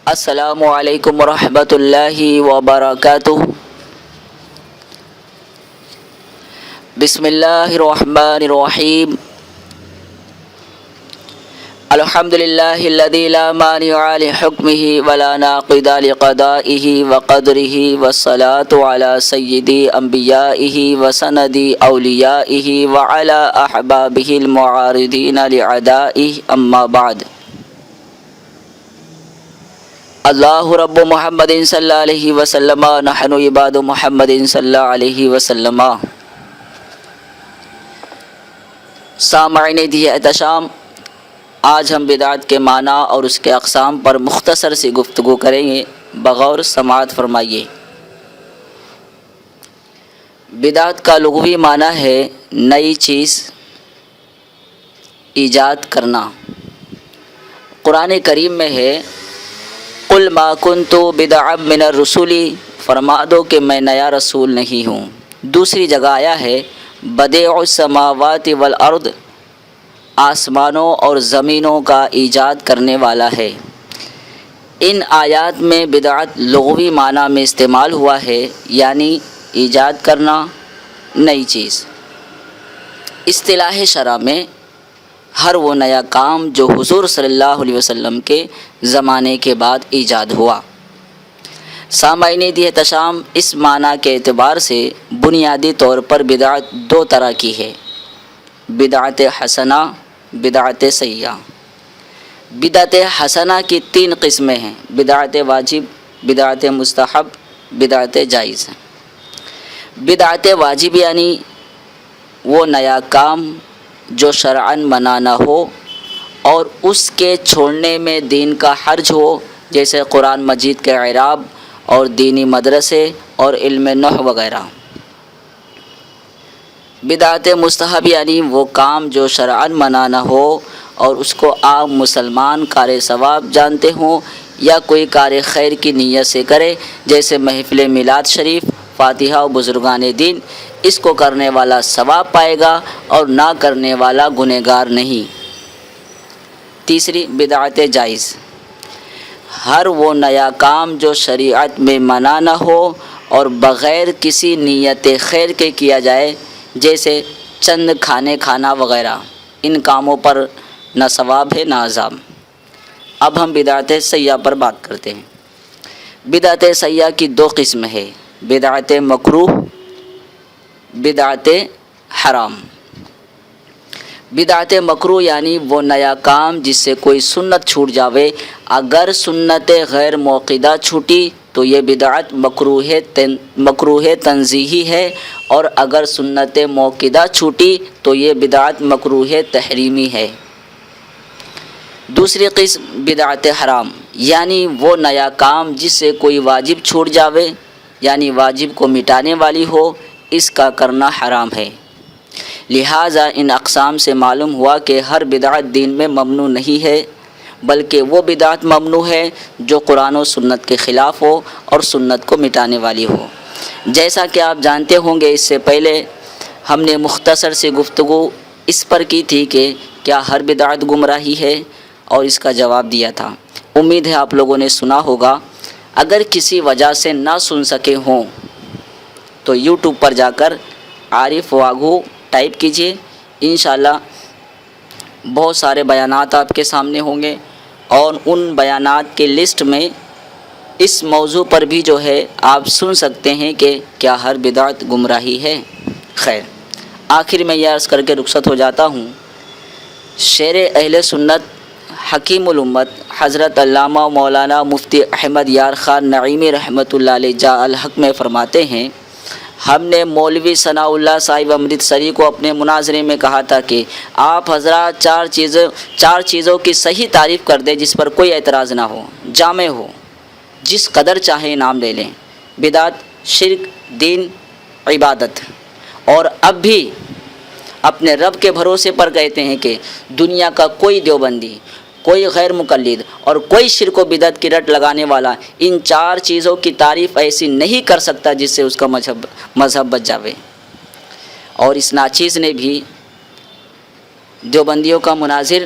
السلام علیکم ورحمۃ اللہ وبرکاتہ۔ بسم اللہ الرحمن الرحیم۔ الحمد للہ الذی لا مانع لحکمہ ولا ناقض لقضائہ وقدرہ والصلاة علی سید انبیائہ وسند اولیائہ وعلی احبابہ المعارضین لعدائہ، اما بعد۔ اللہ رب محمد صلی اللہ علیہ وسلم، نحن عباد محمد صلی اللہ علیہ وسلم۔ سامعین دی احتشام، آج ہم بدعت کے معنی اور اس کے اقسام پر مختصر سی گفتگو کریں گے، بغور سماعت فرمائیے۔ بدعت کا لغوی معنی ہے نئی چیز ایجاد کرنا۔ قرآن کریم میں ہے قل ما کنت بدعا من الرسول، فرما دو کہ میں نیا رسول نہیں ہوں۔ دوسری جگہ آیا ہے بدیع السماوات والارض، آسمانوں اور زمینوں کا ایجاد کرنے والا ہے۔ ان آیات میں بدعت لغوی معنی میں استعمال ہوا ہے، یعنی ایجاد کرنا، نئی چیز۔ اصطلاح شرع میں ہر وہ نیا کام جو حضور صلی اللہ علیہ وسلم کے زمانے کے بعد ایجاد ہوا۔ سامعین دی احتشام، اس معنی کے اعتبار سے بنیادی طور پر بدعت دو طرح کی ہے، بدعت حسنہ، بدعت سیئہ۔ بدعت حسنہ کی تین قسمیں ہیں، بدعت واجب، بدعت مستحب، بدعت جائز۔ بدعت واجب یعنی وہ نیا کام جو شرعاً منع نہ ہو اور اس کے چھوڑنے میں دین کا حرج ہو، جیسے قرآن مجید کے اعراب اور دینی مدرسے اور علم نحو وغیرہ۔ بدعت مستحب یعنی وہ کام جو شرعاً منع نہ ہو اور اس کو عام مسلمان کار ثواب جانتے ہوں یا کوئی کار خیر کی نیت سے کرے، جیسے محفل میلاد شریف، فاتحہ و بزرگان دین۔ اس کو کرنے والا ثواب پائے گا اور نہ کرنے والا گنہگار نہیں۔ تیسری بدعت جائز، ہر وہ نیا کام جو شریعت میں منع نہ ہو اور بغیر کسی نیت خیر کے کیا جائے، جیسے چند کھانے کھانا وغیرہ۔ ان کاموں پر نہ ثواب ہے نہ عذاب۔ اب ہم بدعت سیئہ پر بات کرتے ہیں۔ بدعت سیئہ کی دو قسم ہے، بدعت مکروہ، بدعت حرام۔ بدعت مکروہ یعنی وہ نیا کام جس سے کوئی سنت چھوٹ جاوے، اگر سنت غیر موقدہ چھوٹی تو یہ بدعت مکروہ تنزیہی ہے، اور اگر سنت موقدہ چھوٹی تو یہ بدعت مکروہ تحریمی ہے۔ دوسری قسم بدعت حرام، یعنی وہ نیا کام جس سے کوئی واجب چھوٹ جاوے، یعنی واجب کو مٹانے والی ہو، اس کا کرنا حرام ہے۔ لہٰذا ان اقسام سے معلوم ہوا کہ ہر بدعت دین میں ممنوع نہیں ہے، بلکہ وہ بدعت ممنوع ہے جو قرآن و سنت کے خلاف ہو اور سنت کو مٹانے والی ہو۔ جیسا کہ آپ جانتے ہوں گے، اس سے پہلے ہم نے مختصر سی گفتگو اس پر کی تھی کہ کیا ہر بدعت گمراہی ہے، اور اس کا جواب دیا تھا۔ امید ہے آپ لوگوں نے سنا ہوگا۔ اگر کسی وجہ سے نہ سن سکے ہوں تو یوٹیوب پر جا کر عارف واگھو ٹائپ کیجئے، انشاءاللہ بہت سارے بیانات آپ کے سامنے ہوں گے، اور ان بیانات کی لسٹ میں اس موضوع پر بھی جو ہے آپ سن سکتے ہیں کہ کیا ہر بدعت گمراہی ہے۔ خیر، آخر میں یہ عرض کر کے رخصت ہو جاتا ہوں۔ شیر اہل سنت حکیم الامت حضرت علامہ مولانا مفتی احمد یار خان نعیمی رحمۃ اللہ علیہ جاء الحق میں فرماتے ہیں، ہم نے مولوی ثناء اللہ صاحب امرتسری کو اپنے مناظرے میں کہا تھا کہ آپ حضرات چار چیزوں کی صحیح تعریف کر دیں جس پر کوئی اعتراض نہ ہو، جامع ہو، جس قدر چاہیں نام لے لیں، بدعت، شرک، دین، عبادت۔ اور اب بھی اپنے رب کے بھروسے پر کہتے ہیں کہ دنیا کا کوئی دیوبندی، کوئی غیر مقلد اور کوئی شرک و بدعت کی رٹ لگانے والا ان چار چیزوں کی تعریف ایسی نہیں کر سکتا جس سے اس کا مذہب بچ جاوے۔ اور اس ناچیز نے بھی دیوبندیوں کا مناظر